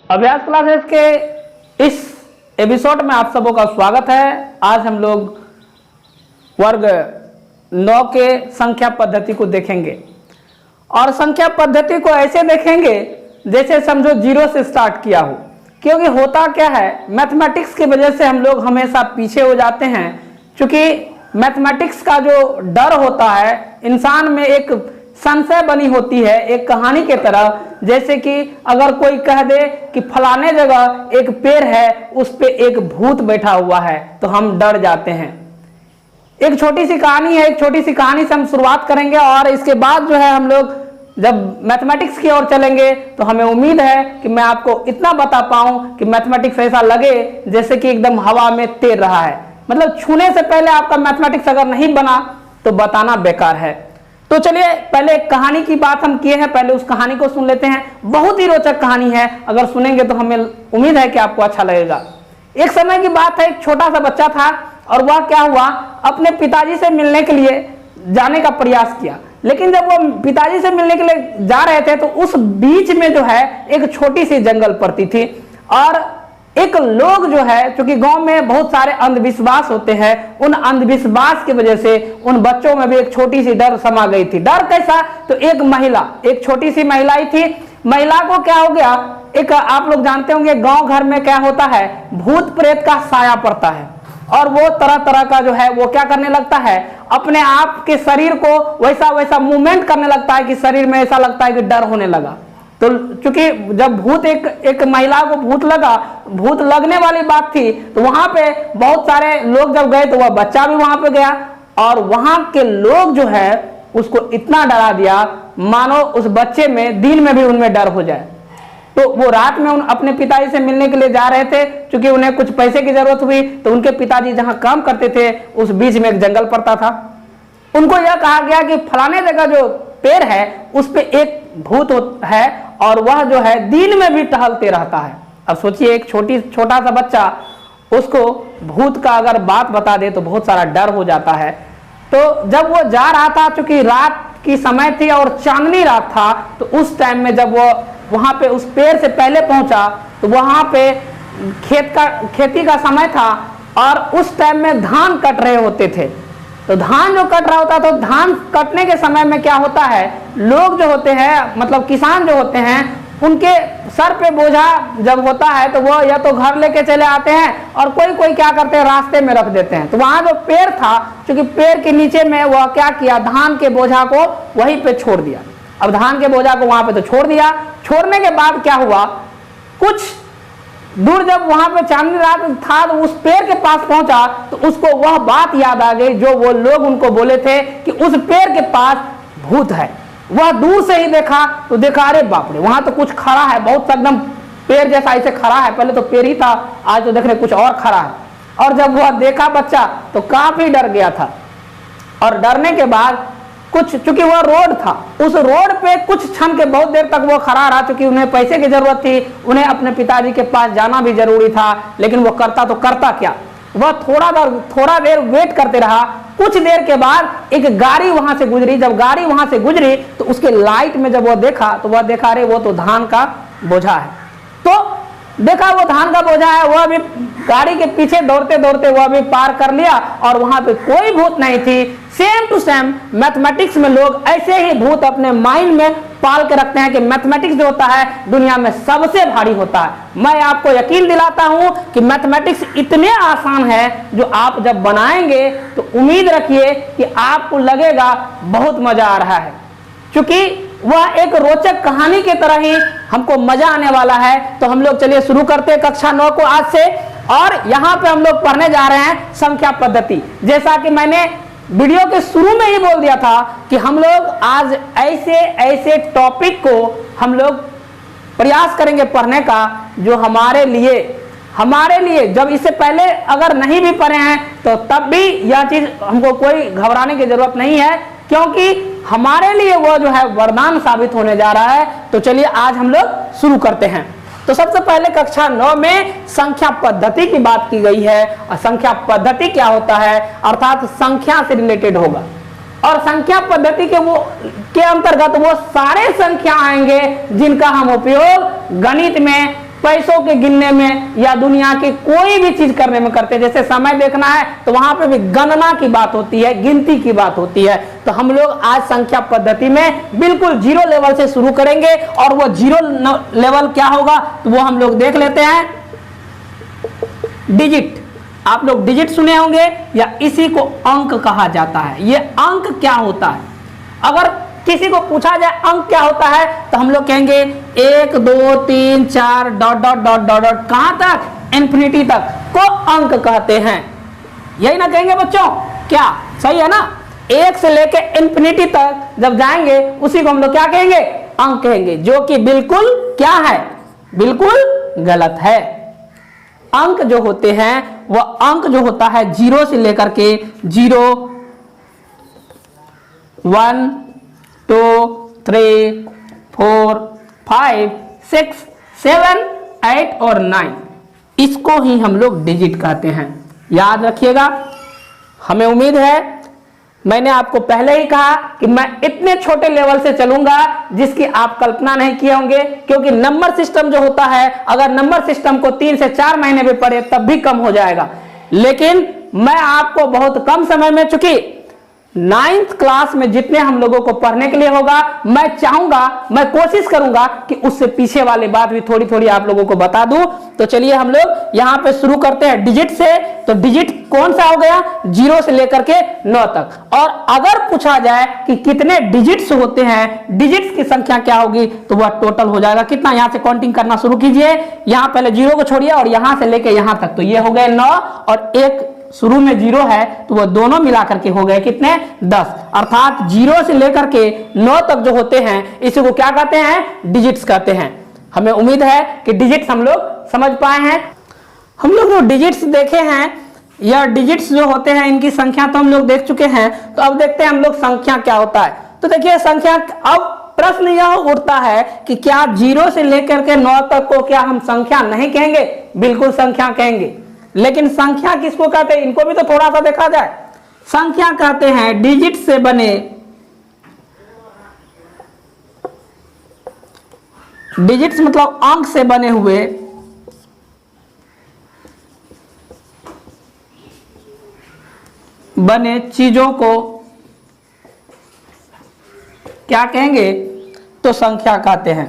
अभ्यास क्लासेस के इस एपिसोड में आप सबों का स्वागत है। आज हम लोग वर्ग 9 के संख्या पद्धति को देखेंगे और संख्या पद्धति को ऐसे देखेंगे जैसे समझो जीरो से स्टार्ट किया हो। क्योंकि होता क्या है, मैथमेटिक्स की वजह से हम लोग हमेशा पीछे हो जाते हैं। क्योंकि मैथमेटिक्स का जो डर होता है इंसान में एक संशय बनी होती है, एक कहानी के तरह। जैसे कि अगर कोई कह दे कि फलाने जगह एक पेड़ है, उस पे एक भूत बैठा हुआ है, तो हम डर जाते हैं। एक छोटी सी कहानी है, एक छोटी सी कहानी से हम शुरुआत करेंगे और इसके बाद जो है हम लोग जब मैथमेटिक्स की ओर चलेंगे तो हमें उम्मीद है कि मैं आपको इतना बता पाऊं कि मैथमेटिक्स ऐसा लगे जैसे कि एकदम हवा में तैर रहा है। मतलब छूने से पहले आपका मैथमेटिक्स अगर नहीं बना तो बताना बेकार है। तो चलिए पहले एक कहानी की बात हम किए हैं, पहले उस कहानी को सुन लेते हैं। बहुत ही रोचक कहानी है, अगर सुनेंगे तो हमें उम्मीद है कि आपको अच्छा लगेगा। एक समय की बात है, एक छोटा सा बच्चा था और वह क्या हुआ, अपने पिताजी से मिलने के लिए जाने का प्रयास किया। लेकिन जब वो पिताजी से मिलने के लिए जा रहे थे तो उस बीच में जो है एक छोटी सी जंगल पड़ती थी और एक लोग जो है, चूंकि गांव में बहुत सारे अंधविश्वास होते हैं, उन अंधविश्वास की वजह से उन बच्चों में भी एक छोटी सी डर समा गई थी। डर कैसा, तो एक महिला, एक छोटी सी महिला ही थी। महिला को क्या हो गया, एक आप लोग जानते होंगे गांव घर में क्या होता है, भूत प्रेत का साया पड़ता है और वो तरह तरह का जो है वो क्या करने लगता है, अपने आप के शरीर को वैसा वैसा मूवमेंट करने लगता है कि शरीर में ऐसा लगता है कि डर होने लगा। तो चूंकि जब भूत एक महिला को भूत लगा, भूत लगने वाली बात थी, तो वहां पे बहुत सारे लोग जब गए तो वह बच्चा भी वहां पे गया और वहां के लोग जो है उसको इतना डरा दिया मानो उस बच्चे में दिन में भी उनमें डर हो जाए। तो वो रात में अपने पिताजी से मिलने के लिए जा रहे थे। चूंकि उन्हें कुछ पैसे की जरूरत हुई तो उनके पिताजी जहां काम करते थे उस बीच में एक जंगल पड़ता था। उनको यह कहा गया कि फलाने जगह जो पेड़ है उस पे एक भूत है और वह जो है दिन में भी टहलते रहता है। अब सोचिए एक छोटा सा बच्चा, उसको भूत का अगर बात बता दे तो बहुत सारा डर हो जाता है। तो जब वो जा रहा था, चूंकि रात की समय थी और चांदनी रात था, तो उस टाइम में जब वो वहां पे उस पेड़ से पहले पहुंचा तो वहां पे खेती का समय था और उस टाइम में धान कट रहे होते थे। तो धान जो कट रहा होता, तो धान कटने के समय में क्या होता है, लोग जो होते हैं, मतलब किसान जो होते हैं, उनके सर पे बोझा जब होता है तो वो या तो घर लेके चले आते हैं और कोई कोई क्या करते हैं, रास्ते में रख देते हैं। तो वहां जो पेड़ था, क्योंकि पेड़ के नीचे में वह क्या किया, धान के बोझा को वहीं पे छोड़ दिया। अब धान के बोझा को वहां पे तो छोड़ दिया, छोड़ने के बाद क्या हुआ, कुछ दूर जब वहां पे चांदनी रात था तो उस पेड़ के पास पहुंचा तो उसको वह बात याद आ गई जो वो लोग उनको बोले थे कि उस पेड़ के पास भूत है। वह दूर से ही देखा तो देखा, अरे बाप रे, वहां तो कुछ खड़ा है, बहुत एकदम पेड़ जैसा ऐसे खड़ा है। पहले तो पेड़ ही था, आज तो देख रहे कुछ और खड़ा है। और जब वह देखा बच्चा तो काफी डर गया था और डरने के बाद कुछ, चूंकि वह रोड था, उस रोड पे कुछ क्षण के बहुत देर तक वो खड़ा रहा। क्योंकि उन्हें पैसे की जरूरत थी, उन्हें अपने पिताजी के पास जाना भी जरूरी था, लेकिन वो करता तो करता क्या, वह थोड़ा देर वेट करते रहा। कुछ देर के बाद एक गाड़ी वहां से गुजरी। जब गाड़ी वहां से गुजरी तो उसके लाइट में जब वो देखा तो वह देखा, अरे वो तो धान का बोझा है। तो देखा वो धान का बोझा है, वह भी गाड़ी के पीछे दौड़ते दौड़ते वह भी पार कर लिया और वहां पे कोई भूत नहीं थी। सेम टू सेम मैथमेटिक्स में लोग ऐसे ही भूत अपने माइंड में पाल के रखते हैं कि मैथमेटिक्स जो होता है दुनिया में सबसे भारी होता है। मैं आपको यकीन दिलाता हूं कि मैथमेटिक्स इतने आसान है, जो आप जब बनाएंगे तो उम्मीद रखिए कि आपको लगेगा बहुत मजा आ रहा है। क्योंकि वह एक रोचक कहानी की तरह ही हमको मजा आने वाला है। तो हम लोग चलिए शुरू करते हैं कक्षा 9 को आज से। और यहाँ पे हम लोग पढ़ने जा रहे हैं संख्या पद्धति। जैसा कि मैंने वीडियो के शुरू में ही बोल दिया था कि हम लोग आज ऐसे टॉपिक को हम लोग प्रयास करेंगे पढ़ने का जो हमारे लिए जब इससे पहले अगर नहीं भी पढ़े हैं तो तब भी यह चीज हमको कोई घबराने की जरूरत नहीं है, क्योंकि हमारे लिए वो जो है वरदान साबित होने जा रहा है। तो चलिए आज हम लोग शुरू करते हैं। तो सबसे पहले कक्षा 9 में संख्या पद्धति की बात की गई है। और संख्या पद्धति क्या होता है, अर्थात संख्या से रिलेटेड होगा। और संख्या पद्धति के अंतर्गत वो सारे संख्या आएंगे जिनका हम उपयोग गणित में पैसों के गिनने में या दुनिया की कोई भी चीज करने में करते हैं। जैसे समय देखना है तो वहां पे भी गणना की बात होती है, गिनती की बात होती है। तो हम लोग आज संख्या पद्धति में बिल्कुल जीरो लेवल से शुरू करेंगे और वो जीरो लेवल क्या होगा तो वो हम लोग देख लेते हैं। डिजिट, आप लोग डिजिट सुने होंगे या इसी को अंक कहा जाता है। ये अंक क्या होता है? अगर किसी को पूछा जाए अंक क्या होता है तो हम लोग कहेंगे 1 2 3 4 dot dot dot dot dot कहां तक, इन्फिनिटी तक को अंक कहते हैं। यही ना कहेंगे बच्चों? क्या सही है ना? 1 से लेके इन्फिनिटी तक जब जाएंगे उसी को हम लोग क्या कहेंगे, अंक कहेंगे, जो कि बिल्कुल क्या है, बिल्कुल गलत है। अंक जो होते हैं वह अंक जो होता है 0 से लेकर के 0 1 2 3 4 5 6 7 8 और 9, इसको ही हम लोग डिजिट कहते हैं। याद रखिएगा। हमें उम्मीद है, मैंने आपको पहले ही कहा कि मैं इतने छोटे लेवल से चलूंगा जिसकी आप कल्पना नहीं किए होंगे, क्योंकि नंबर सिस्टम जो होता है, अगर नंबर सिस्टम को 3 से 4 महीने में पढ़े तब भी कम हो जाएगा। लेकिन मैं आपको बहुत कम समय में, चूंकि 9th क्लास में जितने हम लोगों को पढ़ने के लिए होगा, मैं चाहूंगा, मैं कोशिश करूंगा कि उससे पीछे वाली बात भी थोड़ी थोड़ी आप लोगों को बता दूं। तो चलिए हम लोग यहां पे शुरू करते हैं डिजिट से। तो डिजिट कौन सा हो गया, 0 से लेकर के 9 तक। और अगर पूछा जाए कि कितने डिजिट्स होते हैं, डिजिट्स की संख्या क्या होगी, तो वह टोटल हो जाएगा कितना। यहां से काउंटिंग करना शुरू कीजिए। यहां पहले 0 को छोड़िए और यहां से लेके यहां तक, तो ये हो गए 9 और एक शुरू में 0 है, तो वो दोनों मिलाकर के हो गए कितने, 10। अर्थात 0 से लेकर के 9 तक जो होते हैं इसी को क्या कहते हैं, डिजिट्स कहते हैं। हमें उम्मीद है कि डिजिट्स हम लोग समझ पाए हैं। हम लोग जो डिजिट्स देखे हैं या डिजिट्स जो होते हैं इनकी संख्या तो हम लोग देख चुके हैं। तो अब देखते हैं हम लोग संख्या क्या होता है। तो देखिए संख्या, अब प्रश्न यह उठता है कि क्या 0 से लेकर के 9 तक को क्या हम संख्या नहीं कहेंगे? बिल्कुल संख्या कहेंगे। लेकिन संख्या किसको कहते हैं, इनको भी तो थोड़ा सा देखा जाए। संख्या कहते हैं डिजिट से बने, डिजिट्स मतलब अंक से बने हुए चीजों को क्या कहेंगे, तो संख्या कहते हैं।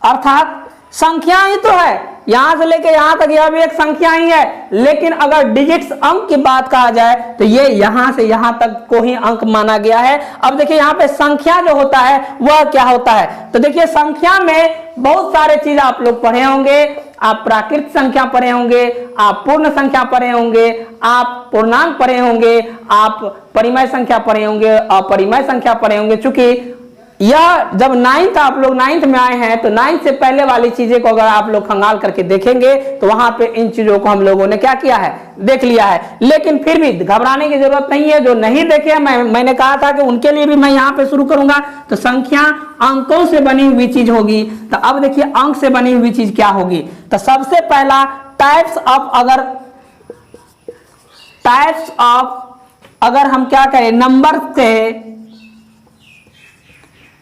अर्थात संख्या ही तो है, यहां से लेके यहां तक यह भी एक संख्या ही है। लेकिन अगर डिजिट्स अंक की बात कहा जाए तो ये यहां से यहां तक को ही अंक माना गया है। अब देखिए यहां पे संख्या जो होता है वह क्या होता है। तो देखिए संख्या में बहुत सारे चीज आप लोग पढ़े होंगे। आप प्राकृत संख्या पढ़े होंगे, आप पूर्ण संख्या पढ़े होंगे, आप पूर्णांक पढ़े होंगे, आप परिमेय संख्या पढ़े होंगे, अपरिमेय संख्या पढ़े होंगे। चूंकि यह जब 9th आप लोग 9th में आए हैं तो 9th से पहले वाली चीजें को अगर आप लोग खंगाल करके देखेंगे तो वहां पे इन चीजों को हम लोगों ने क्या किया है, देख लिया है। लेकिन फिर भी घबराने की जरूरत नहीं है। जो नहीं देखे मैंने कहा था कि उनके लिए भी मैं यहाँ पे शुरू करूंगा। तो संख्या अंकों से बनी हुई चीज होगी। तो अब देखिए अंक से बनी हुई चीज क्या होगी। तो सबसे पहला टाइप्स ऑफ अगर हम क्या कहें,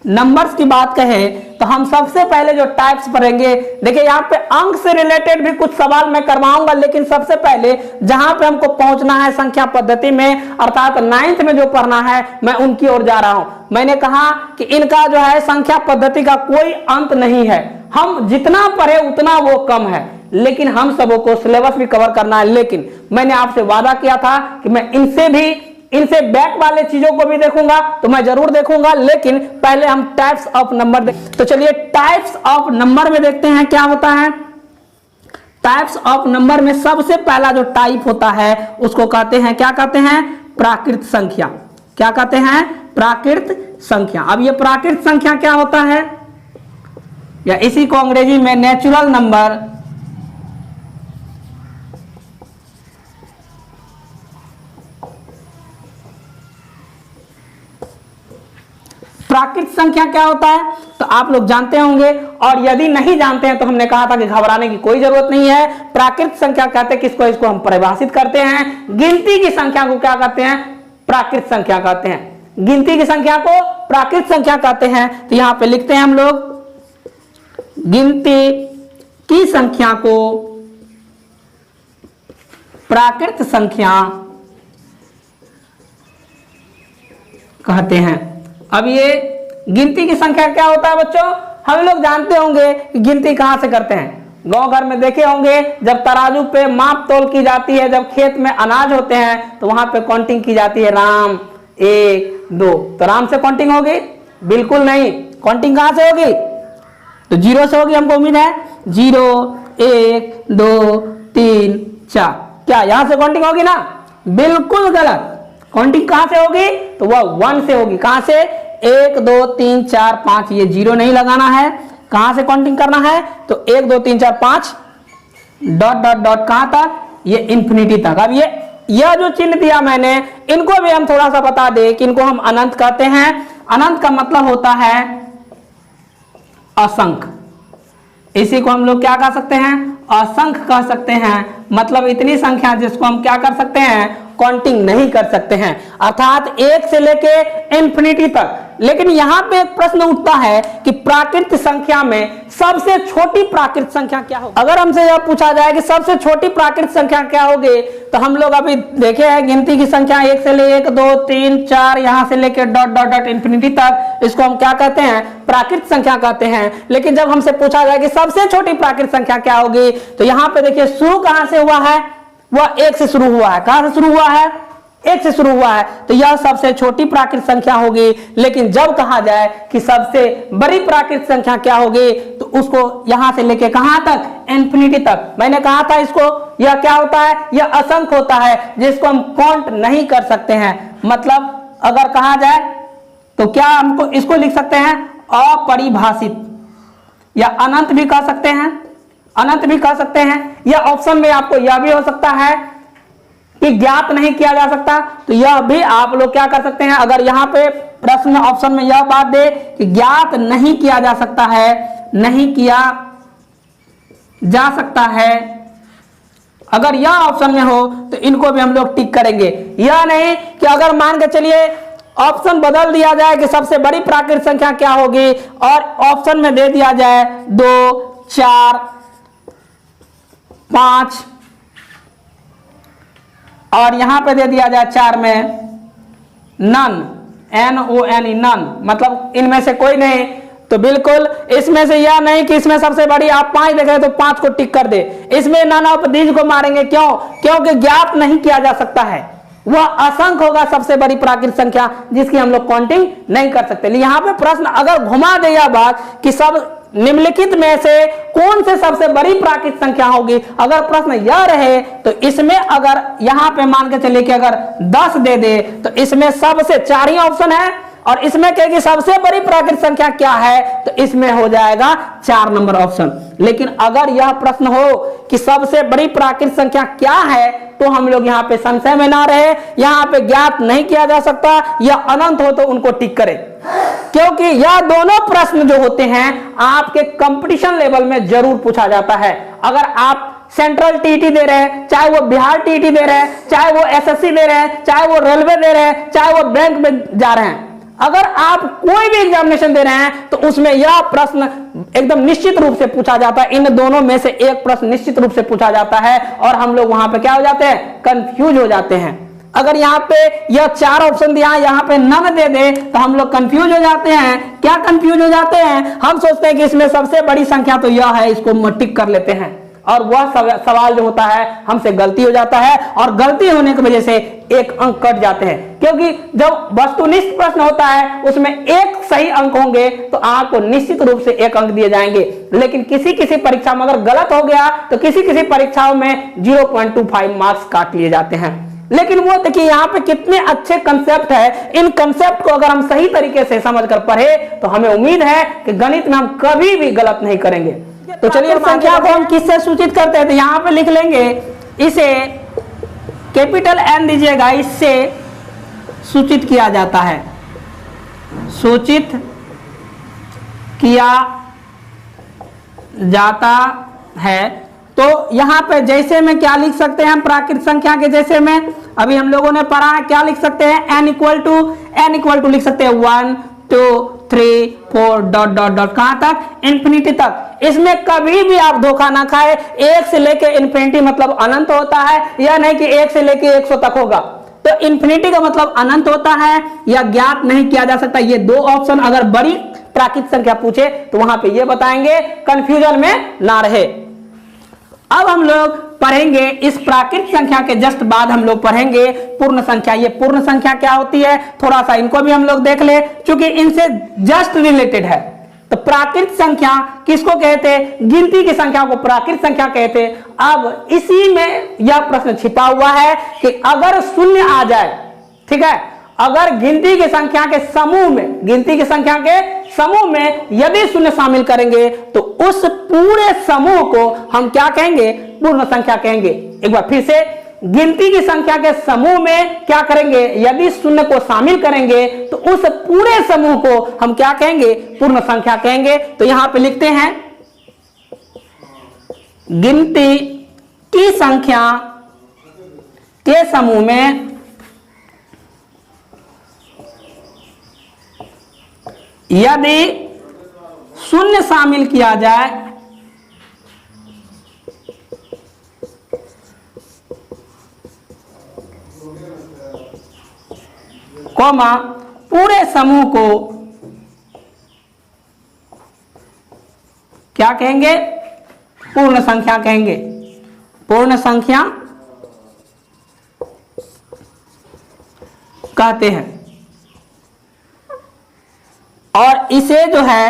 नंबर्स की बात कहें तो हम सबसे पहले जो टाइप्स पढ़ेंगे, देखिए यहाँ पे अंक से रिलेटेड भी कुछ सवाल मैं करवाऊंगा। लेकिन सबसे पहले जहां पे हमको पहुंचना है संख्या पद्धति में, अर्थात 9th में जो पढ़ना है, मैं उनकी ओर जा रहा हूं। मैंने कहा कि इनका जो है संख्या पद्धति का कोई अंत नहीं है। हम जितना पढ़े उतना वो कम है, लेकिन हम सबों को सिलेबस भी कवर करना है। लेकिन मैंने आपसे वादा किया था कि मैं इनसे बैक वाले चीजों को भी देखूंगा, तो मैं जरूर देखूंगा। लेकिन पहले हम टाइप्स ऑफ नंबर तो चलिए टाइप्स ऑफ नंबर में देखते हैं क्या होता है। टाइप्स ऑफ नंबर में सबसे पहला जो टाइप होता है उसको कहते हैं, क्या कहते हैं, प्राकृत संख्या। क्या कहते हैं, प्राकृत संख्या। अब ये प्राकृत संख्या क्या होता है, या इसी को अंग्रेजी में नेचुरल नंबर प्राकृत संख्या क्या होता है तो आप लोग जानते होंगे। और यदि नहीं जानते हैं तो हमने कहा था कि घबराने की कोई जरूरत नहीं है। प्राकृत संख्या कहते हैं किसको, इसको हम परिभाषित करते हैं। गिनती की संख्या को क्या कहते हैं, प्राकृत संख्या कहते हैं। गिनती की संख्या को प्राकृत संख्या कहते हैं। तो यहां पे लिखते हैं हम लोग, गिनती की संख्या को प्राकृत संख्या कहते हैं। अब ये गिनती की संख्या क्या होता है बच्चों, हम लोग जानते होंगे कि गिनती कहां से करते हैं। गांव घर में देखे होंगे जब तराजू पे माप तोल की जाती है, जब खेत में अनाज होते हैं तो वहां पे काउंटिंग की जाती है, राम 1 2, तो राम से काउंटिंग होगी? बिल्कुल नहीं। काउंटिंग कहां से होगी? तो 0 से होगी, हमको उम्मीद है। 0 1 2 3 4, क्या यहां से काउंटिंग होगी ना? बिल्कुल गलत। काउंटिंग कहां से होगी? तो वह 1 से होगी। कहां से? 1 2 3 4 5, ये 0 नहीं लगाना है। कहां से काउंटिंग करना है? तो 1 2 3 4 5 डॉट डॉट डॉट कहां तक? ये इंफिनिटी तक। अब यह जो चिन्ह दिया मैंने, इनको भी हम थोड़ा सा बता दें कि इनको हम अनंत कहते हैं। अनंत का मतलब होता है असंख्य। इसी को हम लोग क्या कह सकते हैं? असंख्य कह सकते हैं। मतलब इतनी संख्या जिसको हम क्या कर सकते हैं? काउंटिंग नहीं कर सकते हैं, अर्थात 1 से लेके इंफिनिटी तक। लेकिन यहां पे एक प्रश्न उठता है कि प्राकृत संख्या में सबसे छोटी प्राकृत संख्या क्या होगी? अगर हमसे यह पूछा जाए कि सबसे छोटी प्राकृत संख्या क्या होगी, तो हम लोग अभी देखे हैं गिनती की संख्या 1 से ले 1 2 3 4 यहां से लेके डॉट डॉट डॉट इंफिनिटी तक, इसको हम क्या कहते हैं? प्राकृत संख्या कहते हैं। लेकिन जब हमसे पूछा जाए कि सबसे छोटी प्राकृत संख्या क्या होगी, तो यहां पे देखिए शुरू कहां से हुआ है? वह 1 से शुरू हुआ है। कहां से शुरू हुआ है? 1 से शुरू हुआ है, तो यह सबसे छोटी प्राकृत संख्या होगी। लेकिन जब कहा जाए कि सबसे बड़ी प्राकृत संख्या क्या होगी, तो उसको यहां से लेके कहां तक? इंफिनिटी तक। मैंने कहा था इसको, यह क्या होता है? यह असंख्य होता है जिसको हम काउंट नहीं कर सकते हैं। मतलब अगर कहा जाए तो क्या हमको इसको लिख सकते हैं? अपरिभाषित, या अनंत भी कह सकते हैं, अनंत भी कह सकते हैं। या ऑप्शन में आपको यह भी हो सकता है कि ज्ञात नहीं किया जा सकता, तो यह भी आप लोग क्या कर सकते हैं? अगर यहां पे प्रश्न ऑप्शन में यह बात दे कि ज्ञात नहीं किया जा सकता है, नहीं किया जा सकता है, अगर यह ऑप्शन में हो तो इनको भी हम लोग टिक करेंगे। यह नहीं कि अगर मान के चलिए ऑप्शन बदल दिया जाए कि सबसे बड़ी प्राकृत संख्या क्या होगी, और ऑप्शन में दे दिया जाए 2 4 5 और यहां पे दे दिया जाए 4 में नन, NON, नन, मतलब इनमें से कोई नहीं, तो बिल्कुल इसमें से यह नहीं कि इसमें सबसे बड़ी आप 5 देख रहे तो 5 को टिक कर दे। इसमें नन ऑफ दीज को मारेंगे। क्यों? क्योंकि ज्ञात नहीं किया जा सकता है, वह असंख्य होगा सबसे बड़ी प्राकृत संख्या जिसकी हम लोग काउंटिंग नहीं कर सकते। यहाँ पे प्रश्न अगर घुमा दे यह बात कि सब निम्नलिखित में से कौन से सबसे बड़ी प्राकृत संख्या होगी, अगर प्रश्न यह रहे तो इसमें अगर यहां पे मान के चलिए कि अगर 10 दे दे तो इसमें सबसे 4 ही ऑप्शन है, और इसमें कहेगी सबसे बड़ी प्राकृत संख्या क्या है, तो इसमें हो जाएगा 4 नंबर ऑप्शन। लेकिन अगर यह प्रश्न हो कि सबसे बड़ी प्राकृत संख्या क्या है, तो हम लोग यहाँ पे संशय में ना रहे, यहाँ पे ज्ञात नहीं किया जा सकता या अनंत हो तो उनको टिक करें, क्योंकि यह दोनों प्रश्न जो होते हैं आपके कंपटीशन लेवल में जरूर पूछा जाता है। अगर आप सेंट्रल टीटी दे रहे हैं, चाहे वो बिहार टीटी दे रहे हैं, चाहे वो एसएससी दे रहे हैं, चाहे वो रेलवे दे रहे हैं, चाहे वो बैंक में जा रहे हैं, अगर आप कोई भी एग्जामिनेशन दे रहे हैं तो उसमें यह प्रश्न एकदम निश्चित रूप से पूछा जाता है। इन दोनों में से एक प्रश्न निश्चित रूप से पूछा जाता है और हम लोग वहां पे क्या हो जाते हैं? कंफ्यूज हो जाते हैं। अगर यहाँ पे यह 4 ऑप्शन दिया, यहाँ पे नन दे दे तो हम लोग कंफ्यूज हो जाते हैं। क्या कंफ्यूज हो जाते हैं? हम सोचते हैं कि इसमें सबसे बड़ी संख्या तो यह है, इसको टिक कर लेते हैं, और वह सवाल जो होता है हमसे गलती हो जाता है, और गलती होने की वजह से एक अंक कट जाते हैं। क्योंकि जब वस्तुनिष्ठ प्रश्न होता है उसमें एक सही अंक होंगे तो आपको निश्चित रूप से 1 अंक दिए जाएंगे। लेकिन किसी किसी परीक्षा में अगर गलत हो गया तो किसी किसी परीक्षाओं में 0.25 मार्क्स काट लिए जाते हैं। लेकिन वो देखिए यहाँ पे कितने अच्छे कंसेप्ट है, इन कंसेप्ट को अगर हम सही तरीके से समझकर पढ़े तो हमें उम्मीद है कि गणित में हम कभी भी गलत नहीं करेंगे। तो चलिए संख्या को हम किससे सूचित करते हैं, तो यहां पे लिख लेंगे, इसे कैपिटल N दीजिएगा, इससे सूचित किया जाता है, सूचित किया जाता है। तो यहां पे जैसे में क्या लिख सकते हैं, प्राकृत संख्या के जैसे में अभी हम लोगों ने पढ़ा है, क्या लिख सकते हैं? n इक्वल टू लिख सकते हैं 1 2 3 4 डॉट डॉट डॉट कहां तक, इन्फिनिटी तक। इसमें कभी भी आप धोखा ना खाए, 1 से लेके इन्फिनिटी मतलब अनंत होता है, या नहीं कि 1 से लेके 100 तक होगा। तो इन्फिनिटी का मतलब अनंत होता है या ज्ञात नहीं किया जा सकता। ये दो ऑप्शन अगर बड़ी प्राकृत संख्या पूछे तो वहां पे ये बताएंगे, कंफ्यूजन में ना रहे। अब हम लोग पढ़ेंगे इस प्राकृत संख्या के जस्ट बाद हम लोग पढ़ेंगे पूर्ण संख्या। ये पूर्ण संख्या क्या होती है, थोड़ा सा इनको भी हम लोग देख ले, क्योंकि इनसे जस्ट रिलेटेड है। तो प्राकृत संख्या किसको कहते हैं, गिनती की संख्या को प्राकृत संख्या कहते हैं। अब इसी में यह प्रश्न छिपा हुआ है कि अगर शून्य आ जाए, ठीक है, अगर गिनती की संख्या के समूह में, गिनती की संख्या के समूह में यदि शून्य शामिल करेंगे तो उस पूरे समूह को हम क्या कहेंगे, पूर्ण संख्या कहेंगे। एक बार फिर से, गिनती की संख्या के समूह में क्या करेंगे, यदि शून्य को शामिल करेंगे तो उस पूरे समूह को हम क्या कहेंगे, पूर्ण संख्या कहेंगे। तो यहां पे लिखते हैं, गिनती की संख्या के समूह में यदि शून्य शामिल किया जाए कॉमा पूरे समूह को क्या कहेंगे, पूर्ण संख्या कहेंगे। पूर्ण संख्या कहते हैं। और इसे जो है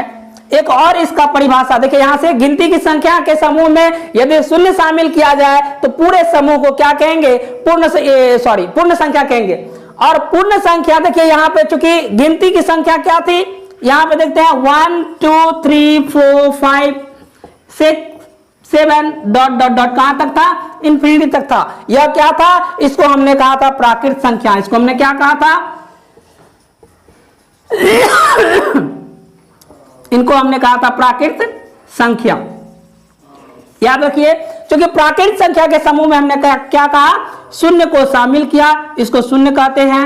एक और इसका परिभाषा देखिए, यहां से गिनती की संख्या के समूह में यदि शून्य शामिल किया जाए तो पूरे समूह को क्या कहेंगे, पूर्ण संख्या कहेंगे। और पूर्ण संख्या देखिए यहां पे, चूंकि गिनती की संख्या क्या थी, यहां पे देखते हैं 1 2 3 4 5 6 7 डॉट डॉट डॉट कहां तक था, इन्फिनिटी तक था। यह क्या था, इसको हमने कहा था प्राकृत संख्या। इसको हमने क्या कहा था, इनको हमने कहा था प्राकृत संख्या। याद रखिए, क्योंकि प्राकृत संख्या के समूह में हमने क्या कहा, शून्य को शामिल किया, इसको शून्य कहते हैं,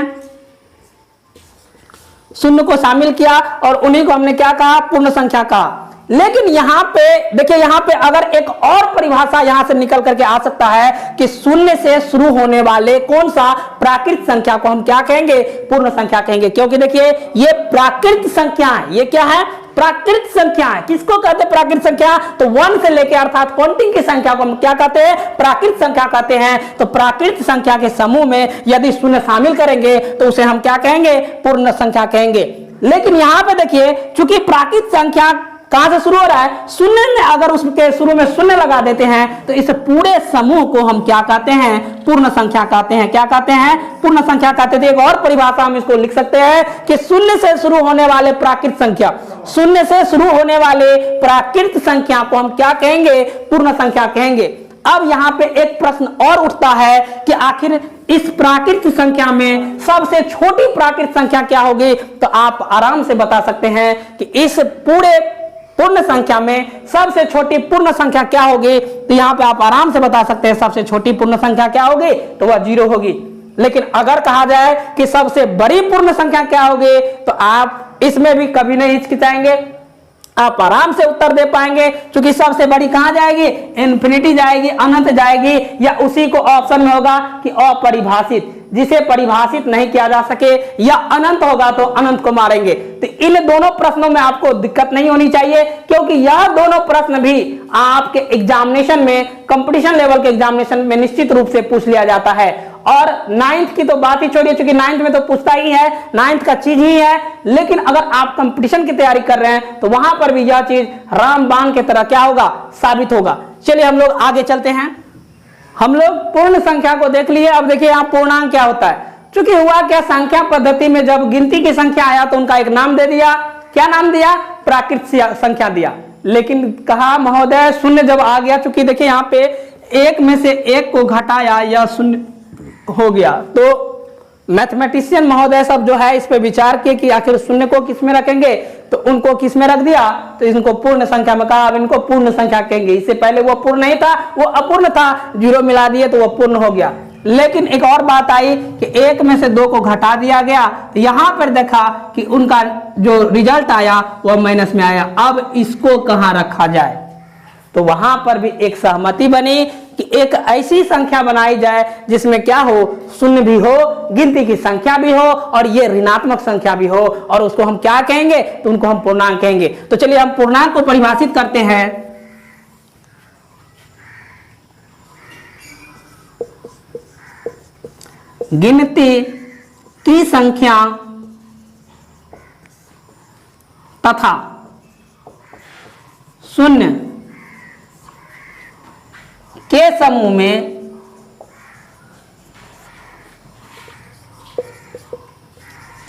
शून्य को शामिल किया और उन्हीं को हमने क्या कहा, पूर्ण संख्या कहा। लेकिन यहां पे देखिए, यहां पे अगर एक और परिभाषा यहां से निकल करके आ सकता है कि शून्य से शुरू होने वाले कौन सा प्राकृत संख्या को हम क्या कहेंगे, पूर्ण संख्या कहेंगे। क्योंकि देखिए ये प्राकृत संख्या है, ये क्या है, प्राकृत संख्या है। किसको कहते हैं प्राकृत संख्या, तो 1 से लेकर अर्थात काउंटिंग की संख्या को हम क्या कहते हैं, प्राकृत संख्या कहते हैं। तो प्राकृत संख्या के समूह में यदि शून्य शामिल करेंगे तो उसे हम क्या कहेंगे, पूर्ण संख्या कहेंगे। लेकिन यहां पे देखिए, चूंकि प्राकृत संख्या कहां से शुरू हो रहा है, शून्य में अगर उसके शुरू में शून्य लगा देते हैं तो इस पूरे समूह को हम क्या कहते हैं, पूर्ण संख्या कहते हैं। क्या कहते हैं, पूर्ण संख्या कहते थे। एक और परिभाषा हम इसको लिख सकते हैं कि शून्य से शुरू होने वाले प्राकृत संख्या, शून्य से शुरू होने वाले प्राकृत संख्या को हम क्या कहेंगे, पूर्ण संख्या कहेंगे। अब यहां पे एक प्रश्न और उठता है कि आखिर इस प्राकृत संख्या में सबसे छोटी प्राकृत संख्या क्या होगी। तो आप आराम से बता सकते हैं कि इस पूरे पूर्ण संख्या में सबसे छोटी पूर्ण संख्या क्या होगी। तो यहां पे आप आराम से बता सकते हैं सबसे छोटी पूर्ण संख्या क्या होगी, तो वह 0 होगी। लेकिन अगर कहा जाए कि सबसे बड़ी पूर्ण संख्या क्या होगी, तो आप इसमें भी कभी नहीं हिचकिचाएंगे, आप आराम से उत्तर दे पाएंगे। क्योंकि सबसे बड़ी कहां जाएगी, इन्फिनिटी जाएगी, अनंत जाएगी, या उसी को ऑप्शन में होगा कि अपरिभाषित, जिसे परिभाषित नहीं किया जा सके, या अनंत होगा तो अनंत को मारेंगे। तो इन दोनों प्रश्नों में आपको दिक्कत नहीं होनी चाहिए, क्योंकि यह दोनों प्रश्न भी आपके एग्जामिनेशन में, कंपटीशन लेवल के एग्जामिनेशन में निश्चित रूप से पूछ लिया जाता है। और 9th की तो बात ही छोड़िए, क्योंकि 9th में तो पूछता ही है, 9th का चीज ही है। लेकिन अगर आप कंपटीशन की तैयारी कर रहे हैं तो वहां पर भी यह चीज रामबाण की तरह क्या होगा, साबित होगा। चलिए हम लोग आगे चलते हैं। हम लोग पूर्ण संख्या को देख लिए। अब देखिए यहाँ पूर्णांक क्या होता है। चूंकि हुआ क्या, संख्या पद्धति में जब गिनती की संख्या आया तो उनका एक नाम दे दिया। क्या नाम दिया, प्राकृत संख्या दिया। लेकिन कहा महोदय शून्य जब आ गया, चूंकि देखिए यहाँ पे 1 में से 1 को घटाया या शून्य हो गया, तो मैथमेटिशियन महोदय सब जो है इस पे विचार किए कि आखिर शून्य को किस में रखेंगे, तो उनको किस में रख दिया, तो इनको पूर्ण संख्या में कहा। अब इनको पूर्ण संख्या कहेंगे। इससे पहले वो पूर्ण नहीं था, वो अपूर्ण था, 0 मिला दिए तो वो पूर्ण हो गया। लेकिन एक और बात आई कि 1 में से 2 को घटा दिया गया, तो यहां पर देखा कि उनका जो रिजल्ट आया वह माइनस में आया। अब इसको कहां रखा जाए, तो वहां पर भी एक सहमति बनी कि एक ऐसी संख्या बनाई जाए जिसमें क्या हो, शून्य भी हो, गिनती की संख्या भी हो और ये ऋणात्मक संख्या भी हो, और उसको हम क्या कहेंगे, तो उनको हम पूर्णांक कहेंगे। तो चलिए हम पूर्णांक को परिभाषित करते हैं। गिनती की संख्या तथा शून्य के समूह में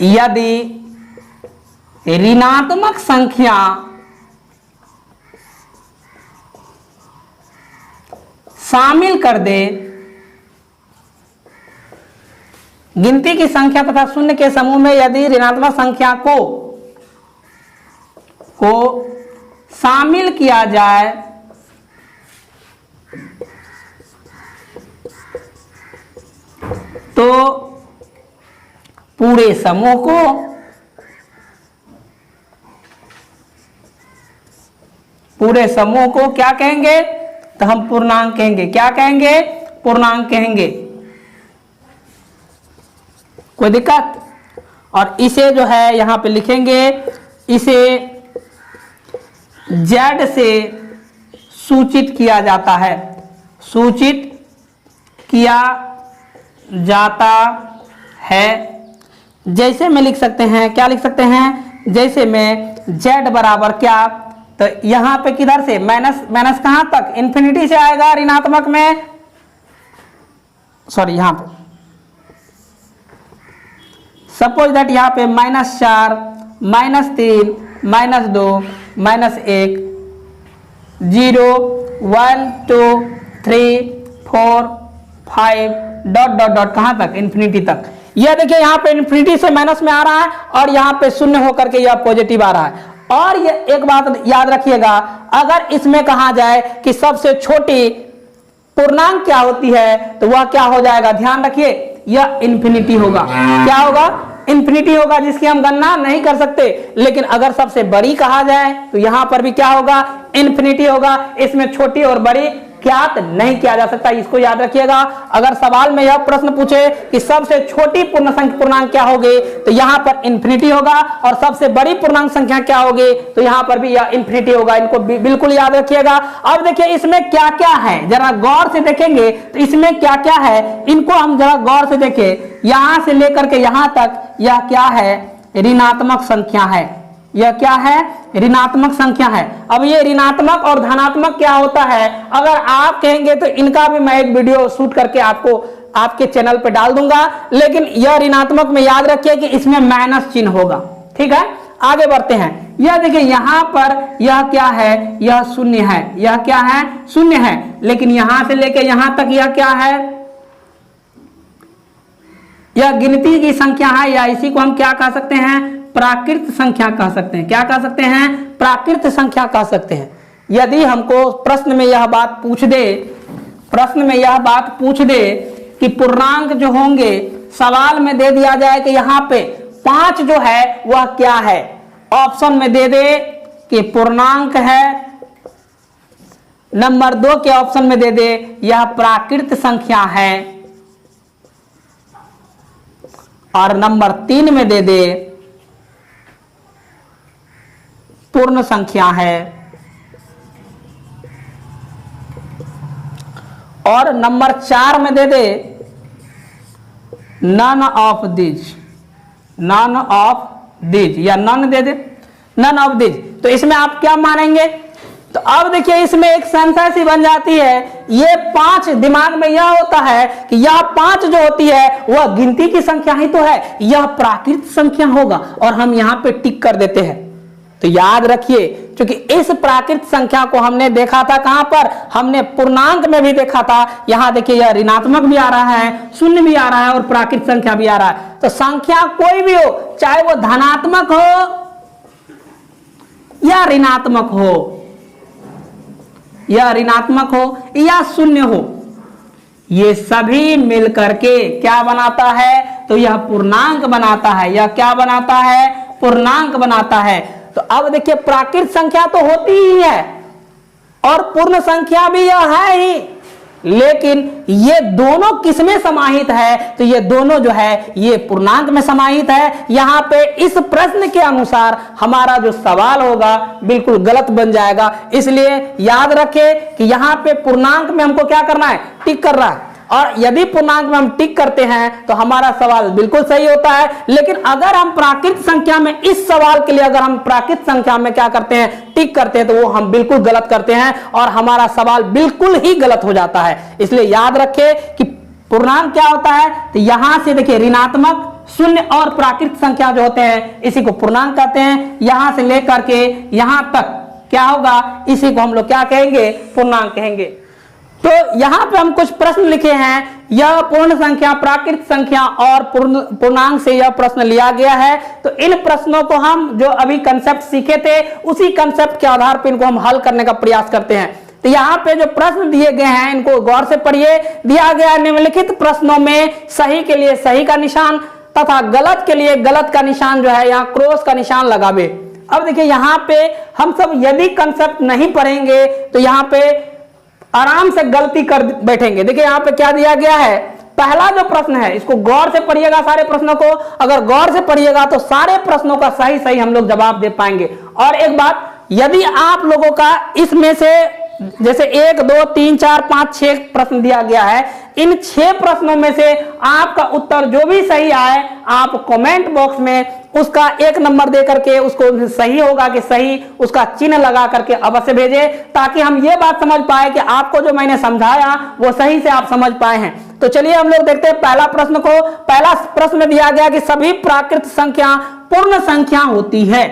यदि ऋणात्मक संख्या शामिल कर दे, गिनती की संख्या तथा शून्य के समूह में यदि ऋणात्मक संख्या को शामिल किया जाए तो पूरे समूह को क्या कहेंगे, तो हम पूर्णांक कहेंगे। क्या कहेंगे, पूर्णांक कहेंगे। कोई दिक्कत? और इसे जो है यहां पे लिखेंगे, इसे Z से सूचित किया जाता है, सूचित किया जाता है। जैसे में लिख सकते हैं, क्या लिख सकते हैं, जैसे में Z बराबर क्या, तो यहां पे किधर से माइनस, माइनस कहां तक, इन्फिनिटी से आएगा ऋणात्मक में, सॉरी यहां पे सपोज दैट यहां पे -4, -3, -2, -1, 0, 1, 2, 3, 4, 5 डॉट डॉट डॉट कहां तक, इन्फिनिटी तक। यह देखिए यहां पे इन्फिनिटी से माइनस में आ रहा है और यहां पे शून्य होकर के यह पॉजिटिव आ रहा है। और ये एक बात याद रखिएगा, अगर इसमें कहा जाए कि सबसे छोटी पूर्णांक क्या होती है, तो वह क्या हो जाएगा, ध्यान रखिए, यह इन्फिनिटी होगा। क्या होगा, इन्फिनिटी होगा, जिसकी हम गणना नहीं कर सकते। लेकिन अगर सबसे बड़ी कहा जाए तो यहां पर भी क्या होगा, इन्फिनिटी होगा। इसमें छोटी और बड़ी ज्ञात नहीं किया जा सकता, इसको याद रखिएगा। अगर सवाल में यह प्रश्न पूछे कि सबसे छोटी पूर्णांक क्या होगी, तो यहां पर इन्फिनिटी होगा, और सबसे बड़ी पूर्णांक संख्या क्या होगी, तो यहां पर भी यह इन्फिनिटी होगा। इनको बिल्कुल याद रखिएगा। अब देखिए इसमें क्या क्या है, जरा गौर से देखेंगे तो इसमें क्या क्या है, इनको हम जरा गौर से देखें। यहां से लेकर के यहां तक यह क्या है, ऋणात्मक संख्या है। यह क्या है, ऋणात्मक संख्या है। अब ये ऋणात्मक और धनात्मक क्या होता है, अगर आप कहेंगे तो इनका भी मैं एक वीडियो शूट करके आपको आपके चैनल पे डाल दूंगा। लेकिन यह ऋणात्मक में याद रखिए कि इसमें माइनस चिन्ह होगा। ठीक है, आगे बढ़ते हैं। यह देखिए यहां पर यह क्या है, यह शून्य है। यह क्या है, शून्य है। लेकिन यहां से लेकर यहां तक यह क्या है, यह गिनती की संख्या है, या इसी को हम क्या कह सकते हैं, प्राकृत संख्या कह सकते हैं। क्या कह सकते हैं, प्राकृत संख्या कह सकते हैं। यदि हमको प्रश्न में यह बात पूछ दे, प्रश्न में यह बात पूछ दे कि पूर्णांक जो होंगे, सवाल में दे दिया जाए कि यहां पे 5 जो है वह क्या है, ऑप्शन में दे दे कि पूर्णांक है, नंबर 2 के ऑप्शन में दे दे यह प्राकृत संख्या है, और नंबर 3 में दे दे पूर्ण संख्या है, और नंबर 4 में they they none of this, none of this, या none they they, none of this. तो इसमें आप क्या मानेंगे, तो अब देखिए इसमें एक संख्या सी बन जाती है। ये 5 दिमाग में यह होता है कि यह 5 जो होती है वह गिनती की संख्या ही तो है, यह प्राकृत संख्या होगा, और हम यहां पे टिक कर देते हैं। तो याद रखिए, क्योंकि इस प्राकृत संख्या को हमने देखा था कहां पर, हमने पूर्णांक में भी देखा था। यहां देखिए यह ऋणात्मक भी आ रहा है, शून्य भी आ रहा है, और प्राकृत संख्या भी आ रहा है। तो संख्या कोई भी हो, चाहे वो धनात्मक हो या ऋणात्मक हो, या ऋणात्मक हो या शून्य हो, ये सभी मिलकर के क्या बनाता है, तो यह पूर्णांक बनाता है। यह क्या बनाता है, पूर्णांक बनाता है। तो अब देखिए प्राकृत संख्या तो होती ही है और पूर्ण संख्या भी यह है ही, लेकिन ये दोनों किसमें समाहित है, तो ये दोनों जो है ये पूर्णांक में समाहित है। यहां पे इस प्रश्न के अनुसार हमारा जो सवाल होगा बिल्कुल गलत बन जाएगा। इसलिए याद रखें कि यहां पे पूर्णांक में हमको क्या करना है, टिक कर रहा है, और यदि पूर्णांक में हम टिक करते हैं तो हमारा सवाल बिल्कुल सही होता है। लेकिन अगर हम प्राकृत संख्या में, इस सवाल के लिए अगर हम प्राकृत संख्या में क्या करते हैं, टिक करते हैं, तो वो हम बिल्कुल गलत करते हैं और हमारा सवाल बिल्कुल ही गलत हो जाता है। इसलिए याद रखें कि पूर्णांक क्या होता है, तो यहां से देखिए ऋणात्मक, शून्य और प्राकृत संख्या जो होते हैं इसी को पूर्णांक कहते हैं। यहां से लेकर के यहां तक क्या होगा, इसी को हम लोग क्या कहेंगे, पूर्णांक कहेंगे। तो यहां पे हम कुछ प्रश्न लिखे हैं, यह पूर्ण संख्या, प्राकृत संख्या और पूर्णांक से यह प्रश्न लिया गया है। तो इन प्रश्नों को हम जो अभी कंसेप्ट सीखे थे उसी कंसेप्ट के आधार पर इनको हम हल करने का प्रयास करते हैं। तो यहाँ पे जो प्रश्न दिए गए हैं इनको गौर से पढ़िए। दिया गया निम्नलिखित प्रश्नों में सही के लिए सही का निशान तथा गलत के लिए गलत का निशान जो है यहाँ क्रॉस का निशान लगावे। अब देखिए यहाँ पे हम सब यदि कंसेप्ट नहीं पढ़ेंगे तो यहाँ पे आराम से गलती कर बैठेंगे। देखिए यहाँ पे क्या दिया गया है, पहला जो प्रश्न है इसको गौर से पढ़िएगा, सारे प्रश्नों को अगर गौर से पढ़िएगा तो सारे प्रश्नों का सही सही हम लोग जवाब दे पाएंगे। और एक बात, यदि आप लोगों का इसमें से जैसे 1 2 3 4 5 6 प्रश्न दिया गया है, इन 6 प्रश्नों में से आपका उत्तर जो भी सही आए आप कमेंट बॉक्स में उसका 1 नंबर दे करके उसको सही होगा कि सही उसका चिन्ह लगा करके अवश्य भेजें, ताकि हम ये बात समझ पाए कि आपको जो मैंने समझाया वो सही से आप समझ पाए हैं। तो चलिए हम लोग देखते हैं पहला प्रश्न को। पहला प्रश्न में दिया गया कि सभी प्राकृत संख्या पूर्ण संख्या होती है।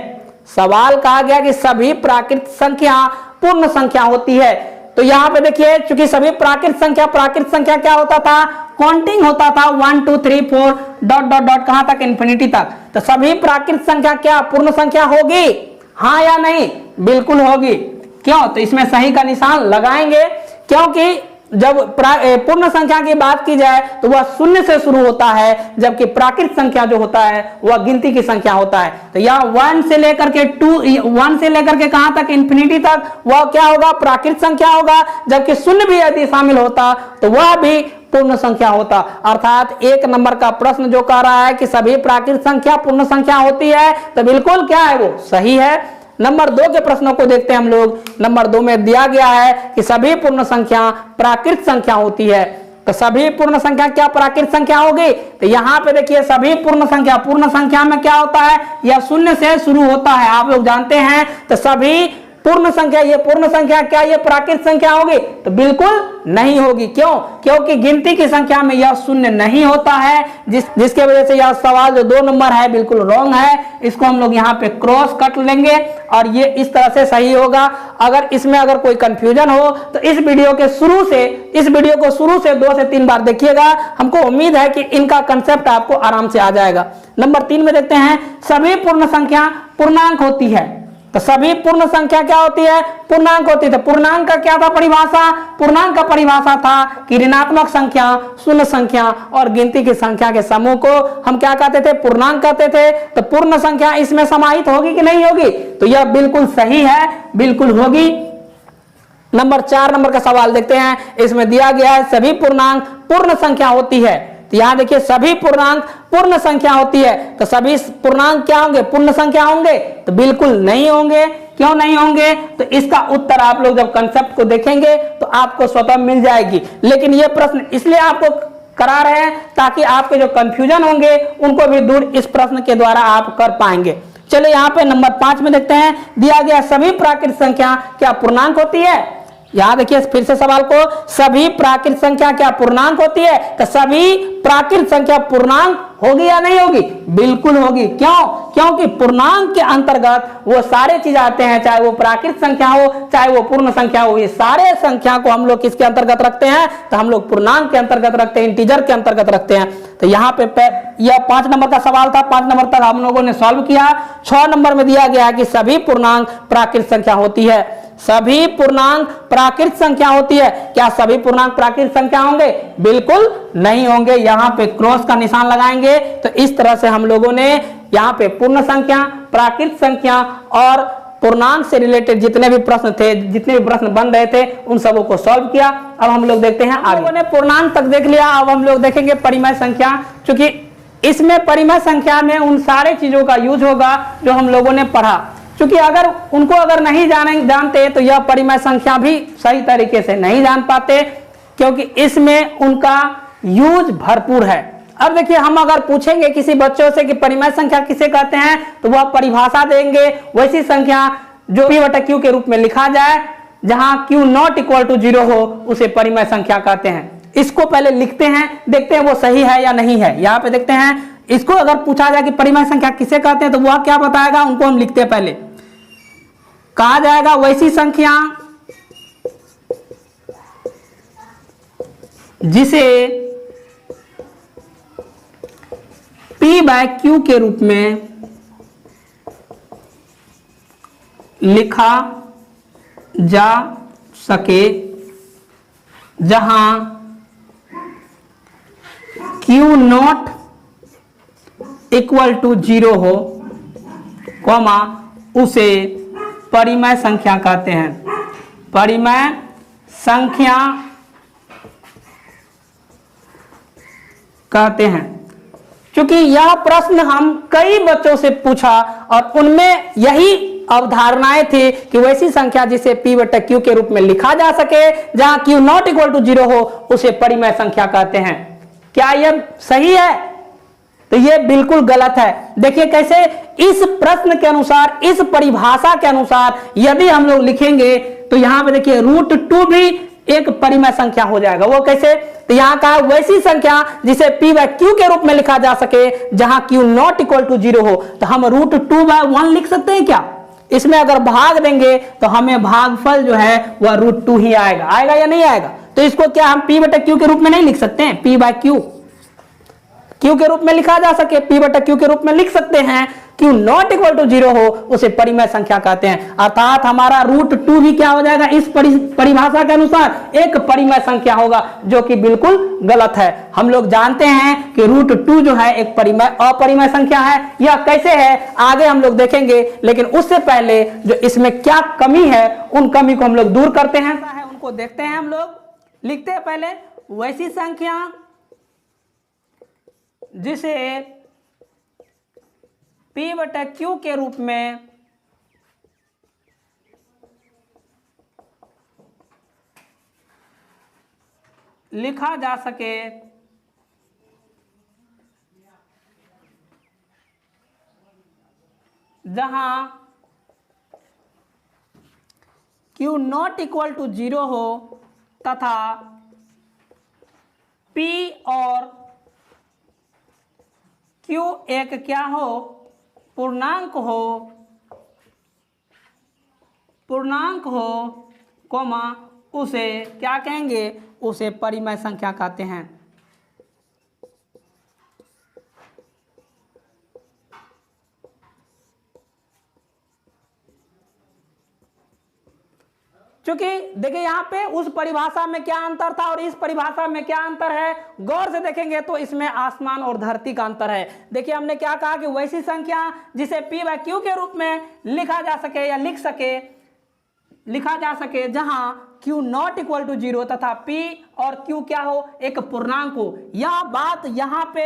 सवाल कहा गया कि सभी प्राकृत संख्या पूर्ण संख्या होती है। तो यहां पे देखिए चूंकि सभी प्राकृत संख्या क्या होता था, काउंटिंग होता था 1 2 3 4 डॉट डॉट डॉट कहां तक, इन्फिनिटी तक। तो सभी प्राकृत संख्या क्या पूर्ण संख्या होगी, हाँ या नहीं, बिल्कुल होगी। क्यों, तो इसमें सही का निशान लगाएंगे, क्योंकि जब पूर्ण संख्या की बात की जाए तो वह शून्य से शुरू होता है, जबकि प्राकृत संख्या जो होता है वह गिनती की संख्या होता है। तो यहाँ 1 से लेकर के 1 से लेकर के कहां तक, इन्फिनिटी तक, वह क्या होगा, प्राकृत संख्या होगा। जबकि शून्य भी यदि शामिल होता तो वह भी पूर्ण संख्या होता। अर्थात 1 नंबर का प्रश्न जो कह रहा है कि सभी प्राकृत संख्या पूर्ण संख्या होती है, तो बिल्कुल क्या है, वो सही है। नंबर 2 के प्रश्नों को देखते हैं हम लोग। नंबर 2 में दिया गया है कि सभी पूर्ण संख्या प्राकृत संख्या होती है। तो सभी पूर्ण संख्या क्या प्राकृत संख्या होगी, तो यहाँ पे देखिए सभी पूर्ण संख्या में क्या होता है, यह शून्य से शुरू होता है, आप लोग जानते हैं। तो सभी पूर्ण संख्या, ये पूर्ण संख्या क्या ये प्राकृत संख्या होगी, तो बिल्कुल नहीं होगी। क्यों, क्योंकि गिनती की संख्या में यह शून्य नहीं होता है, जिसके वजह से यह सवाल जो 2 नंबर है बिल्कुल रॉन्ग है। इसको हम लोग यहाँ पे क्रॉस कट लेंगे और ये इस तरह से सही होगा। अगर इसमें अगर कोई कंफ्यूजन हो तो इस वीडियो को शुरू से 2 से 3 बार देखिएगा। हमको उम्मीद है कि इनका कंसेप्ट आपको आराम से आ जाएगा। नंबर 3 में देखते हैं, सभी पूर्ण संख्या पूर्णांक होती है। तो सभी पूर्ण संख्या क्या होती है, पूर्णांक होती है। तो पूर्णांक का क्या था परिभाषा, पूर्णांक का परिभाषा था कि ऋणात्मक संख्या, शून्य संख्या और गिनती की संख्या के समूह को हम क्या कहते थे, पूर्णांक कहते थे। तो पूर्ण संख्या इसमें समाहित होगी कि नहीं होगी, तो यह बिल्कुल सही है, बिल्कुल होगी। नंबर 4 नंबर का सवाल देखते हैं। इसमें दिया गया है सभी पूर्णांक पूर्ण संख्या होती है। तो यहां देखिए सभी पूर्णांक पूर्ण संख्या होती है। तो सभी पूर्णांक क्या होंगे, पूर्ण संख्या होंगे, तो बिल्कुल नहीं होंगे। क्यों नहीं होंगे, तो इसका उत्तर आप लोग जब कंसेप्ट को देखेंगे तो आपको स्वतः मिल जाएगी। लेकिन यह प्रश्न इसलिए आपको करा रहे हैं ताकि आपके जो कंफ्यूजन होंगे उनको भी दूर इस प्रश्न के द्वारा आप कर पाएंगे। चलिए यहाँ पे नंबर 5 में देखते हैं। दिया गया सभी प्राकृत संख्या क्या पूर्णांक होती है। यहां देखिए फिर से सवाल को, सभी प्राकृत संख्या क्या पूर्णांक होती है। तो सभी प्राकृत संख्या पूर्णांक होगी या नहीं होगी, बिल्कुल होगी। क्यों, क्योंकि पूर्णांक के अंतर्गत वो सारे चीज आते हैं, चाहे वो प्राकृत संख्या हो चाहे वो पूर्ण संख्या हो। ये सारे संख्या को हम लोग किसके अंतर्गत रखते हैं, तो हम लोग पूर्णांक के अंतर्गत रखते हैं, इंटीजर के अंतर्गत रखते हैं। तो यहाँ पे यह 5 नंबर का सवाल था। 5 नंबर तक हम लोगों ने सॉल्व किया। 6 नंबर में दिया गया है कि सभी पूर्णांक प्राकृत संख्या होती है। सभी पूर्णांक प्राकृत संख्या होती है। क्या सभी पूर्णांक प्राकृत संख्या होंगे? बिल्कुल नहीं होंगे। यहां पे क्रॉस का निशान लगाएंगे तो इस तरह से हम लोगों ने यहां पे पूर्ण संख्या, प्राकृत संख्या और पूर्णांक से रिलेटेड जितने भी प्रश्न थे, जितने भी प्रश्न बन रहे थे, उन सबों को सॉल्व किया। अब हम लोग देखते हैं आगे। लोगों ने पूर्णांक तक देख लिया, अब हम लोग देखेंगे परिमेय संख्या। क्योंकि इसमें परिमेय संख्या में उन सारे चीजों का यूज होगा जो हम लोगों ने पढ़ा। क्योंकि अगर उनको अगर नहीं जानते तो यह परिमेय संख्या भी सही तरीके से नहीं जान पाते, क्योंकि इसमें उनका यूज भरपूर है। अब देखिए, हम अगर पूछेंगे किसी बच्चों से कि परिमेय संख्या किसे कहते हैं, तो वह परिभाषा देंगे वैसी संख्या जो P/Q के रूप में लिखा जाए, जहां Q नॉट इक्वल टू 0 हो, उसे परिमेय संख्या कहते हैं। इसको पहले लिखते हैं, देखते हैं वो सही है या नहीं है। यहाँ पे देखते हैं, इसको अगर पूछा जाए कि परिमेय संख्या किसे कहते हैं तो वह क्या बताएगा, उनको हम लिखते हैं। पहले कहा जाएगा वैसी संख्या जिसे P/Q के रूप में लिखा जा सके, जहां Q नॉट इक्वल टू 0 हो, कॉमा, उसे परिमेय संख्या कहते हैं। परिमेय संख्या कहते हैं। क्योंकि यह प्रश्न हम कई बच्चों से पूछा और उनमें यही अवधारणाएं थी कि वैसी संख्या जिसे P/Q के रूप में लिखा जा सके, जहां Q नॉट इक्वल टू 0 हो, उसे परिमेय संख्या कहते हैं। क्या यह सही है? तो यह बिल्कुल गलत है। देखिए कैसे, इस प्रश्न के अनुसार, इस परिभाषा के अनुसार यदि हम लोग लिखेंगे तो यहां पे देखिए √2 भी एक परिमेय संख्या हो जाएगा। वो कैसे? तो यहां कहा वैसी संख्या जिसे P/Q के रूप में लिखा जा सके, जहां Q नॉट इक्वल टू 0 हो। तो हम √2/1 लिख सकते हैं क्या? इसमें अगर भाग देंगे तो हमें भागफल जो है वह √2 ही आएगा। आएगा या नहीं आएगा? तो इसको क्या हम P/Q के रूप में नहीं लिख सकते हैं? P/Q Q के रूप में लिखा जा सके, P/Q के रूप में लिख सकते हैं। Q नॉट इक्वल टू 0 हो, उसे परिमेय संख्या कहते हैं। अर्थात हमारा √2 भी क्या हो जाएगा? इस परिभाषा के अनुसार एक परिमेय संख्या होगा, जो कि बिल्कुल गलत है। हम लोग जानते हैं कि √2 जो है एक अपरिमेय संख्या है। यह कैसे है आगे हम लोग देखेंगे, लेकिन उससे पहले जो इसमें क्या कमी है, उन कमी को हम लोग दूर करते हैं, उनको देखते हैं। हम लोग लिखते हैं पहले वैसी संख्या जिसे P/Q के रूप में लिखा जा सके, जहां Q नॉट इक्वल टू 0 हो तथा P और Q एक क्या हो? पूर्णांक हो, कोमा, उसे क्या कहेंगे? उसे परिमेय संख्या कहते हैं। क्योंकि देखिए यहां पे उस परिभाषा में क्या अंतर था और इस परिभाषा में क्या अंतर है, गौर से देखेंगे तो इसमें आसमान और धरती का अंतर है। देखिए हमने क्या कहा कि वैसी संख्या जिसे P/Q के रूप में लिखा जा सके या लिखा जा सके, जहां Q नॉट इक्वल टू 0 तथा P और Q क्या हो? एक पूर्णांक हो। यह बात यहां पे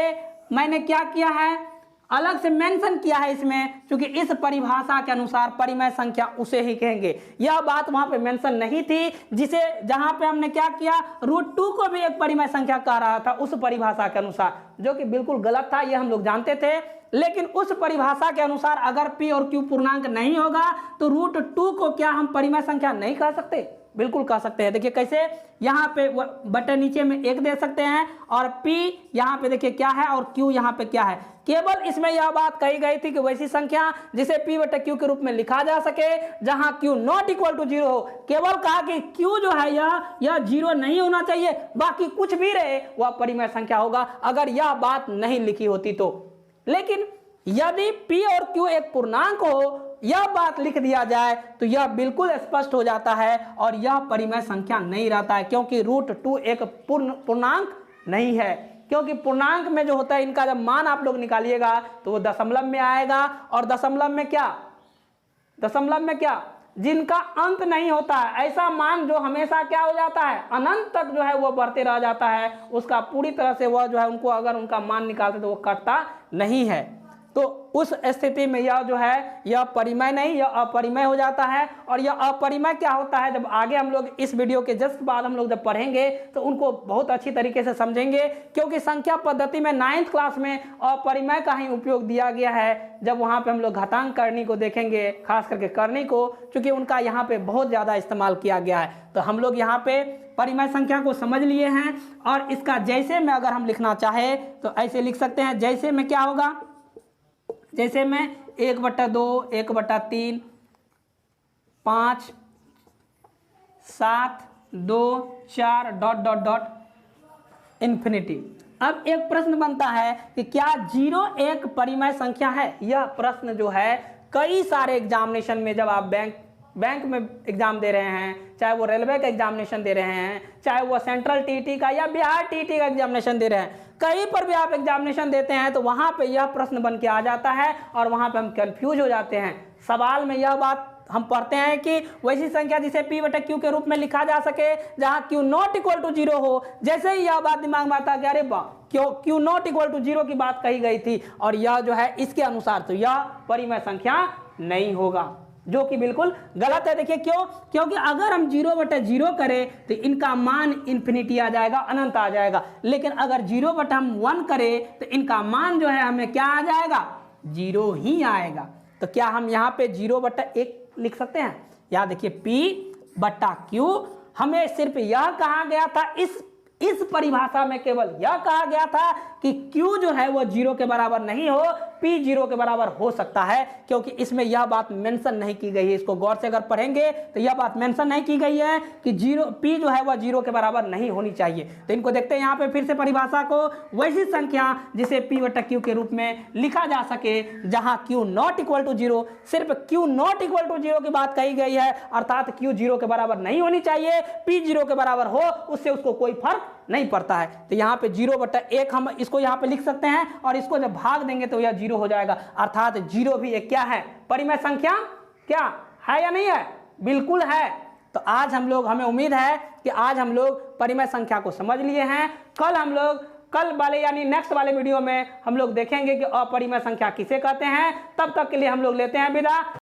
मैंने क्या किया है? अलग से मेंशन किया है इसमें, क्योंकि इस परिभाषा के अनुसार परिमेय संख्या उसे ही कहेंगे। यह बात वहां पे मेंशन नहीं थी, जहां पे हमने क्या किया, √2 को भी एक परिमेय संख्या कह रहा था उस परिभाषा के अनुसार, जो कि बिल्कुल गलत था, यह हम लोग जानते थे। लेकिन उस परिभाषा के अनुसार अगर P और Q पूर्णांक नहीं होगा तो √2 को क्या हम परिमेय संख्या नहीं कह सकते? बिल्कुल कह सकते हैं। देखिए कैसे, यहाँ पे बटन नीचे में 1 दे सकते हैं और P यहाँ पे देखिए क्या है और Q यहाँ पे क्या है। केवल इसमें यह बात कही गई थी कि वैसी संख्या जिसे P/Q के रूप में लिखा जा सके, जहां Q नॉट इक्वल टू 0 हो। केवल कहा कि Q जो है यह 0 नहीं होना चाहिए, बाकी कुछ भी रहे वह परिमेय संख्या होगा, अगर यह बात नहीं लिखी होती तो। लेकिन यदि P और Q एक पूर्णांक हो यह बात लिख दिया जाए तो यह बिल्कुल स्पष्ट हो जाता है और यह परिमेय संख्या नहीं रहता है, क्योंकि √2 एक पूर्णांक नहीं है। क्योंकि पूर्णांक में जो होता है इनका जब मान आप लोग निकालिएगा तो वो दशमलव में आएगा, और दशमलव में क्या, जिनका अंत नहीं होता है, ऐसा मान जो हमेशा क्या हो जाता है, अनंत तक जो है वो बढ़ते रह जाता है, उसका पूरी तरह से वह जो है उनको अगर उनका मान निकालते तो वो कटता नहीं है। तो उस स्थिति में यह जो है यह परिमेय नहीं, यह अपरिमेय हो जाता है। और यह अपरिमेय क्या होता है, जब आगे हम लोग इस वीडियो के जस्ट बाद हम लोग जब पढ़ेंगे तो उनको बहुत अच्छी तरीके से समझेंगे, क्योंकि संख्या पद्धति में 9th क्लास में अपरिमेय का ही उपयोग दिया गया है। जब वहाँ पे हम लोग घातांक करनी को देखेंगे, खास करके करनी को, चूंकि उनका यहाँ पे बहुत ज़्यादा इस्तेमाल किया गया है। तो हम लोग यहाँ पे परिमेय संख्या को समझ लिए हैं, और इसका जैसे में अगर हम लिखना चाहे तो ऐसे लिख सकते हैं। जैसे में क्या होगा, जैसे में 1/2, 1/3, 5, 7, 2, 4 ... इन्फिनिटी। अब एक प्रश्न बनता है कि क्या 0 एक परिमेय संख्या है। यह प्रश्न जो है कई सारे एग्जामिनेशन में, जब आप बैंक में एग्जाम दे रहे हैं, चाहे वो रेलवे का एग्जामिनेशन दे रहे हैं, चाहे वो सेंट्रल टीटी का या बिहार टीटी का एग्जामिनेशन दे रहे हैं, कहीं पर भी आप एग्जामिनेशन देते हैं तो वहाँ पे यह प्रश्न बन के आ जाता है और वहाँ पे हम कंफ्यूज हो जाते हैं। सवाल में यह बात हम पढ़ते हैं कि वैसी संख्या जिसे P/Q के रूप में लिखा जा सके जहाँ Q ≠ 0 हो। जैसे ही यह बात दिमाग में आता है कि अरे वाह, Q ≠ 0 की बात कही गई थी और यह जो है इसके अनुसार, तो यह परिमेय संख्या नहीं होगा, जो कि बिल्कुल गलत है। देखिए क्यों, क्योंकि अगर हम 0/0 करें तो इनका मान इन्फिनिटी आ जाएगा, अनंत आ जाएगा। लेकिन अगर 0/1 करें तो इनका मान जो है हमें क्या आ जाएगा, 0 ही आएगा। तो क्या हम यहाँ पे 0/1 लिख सकते हैं? यहाँ देखिए P/Q, हमें सिर्फ यह कहा गया था, इस परिभाषा में केवल यह कहा गया था कि Q जो है वो 0 के बराबर नहीं हो, P 0 के बराबर हो सकता है, क्योंकि इसमें यह बात मेंशन नहीं की गई है। इसको गौर से अगर पढ़ेंगे तो यह बात मेंशन नहीं की गई है कि P जो है वह 0 के बराबर नहीं होनी चाहिए। तो इनको देखते हैं यहाँ पे फिर से परिभाषा को, वैसी संख्या जिसे P/Q के रूप में लिखा जा सके जहां Q ≠ 0, सिर्फ Q ≠ 0 की बात कही गई है, अर्थात Q 0 के बराबर नहीं होनी चाहिए, P 0 के बराबर हो, उससे उसको कोई फर्क नहीं पड़ता है। तो यहाँ पे 0/1 हम इसको यहाँ पे लिख सकते हैं, और इसको जब भाग देंगे तो यह 0 हो जाएगा, अर्थात 0 भी एक क्या है, परिमेय संख्या। क्या है या नहीं है? बिल्कुल है। तो आज हम लोग, हमें उम्मीद है कि आज हम लोग परिमेय संख्या को समझ लिए हैं। कल वाले यानी नेक्स्ट वाले वीडियो में हम लोग देखेंगे कि अपरिमेय संख्या किसे कहते हैं। तब तक के लिए हम लोग लेते हैं विदा।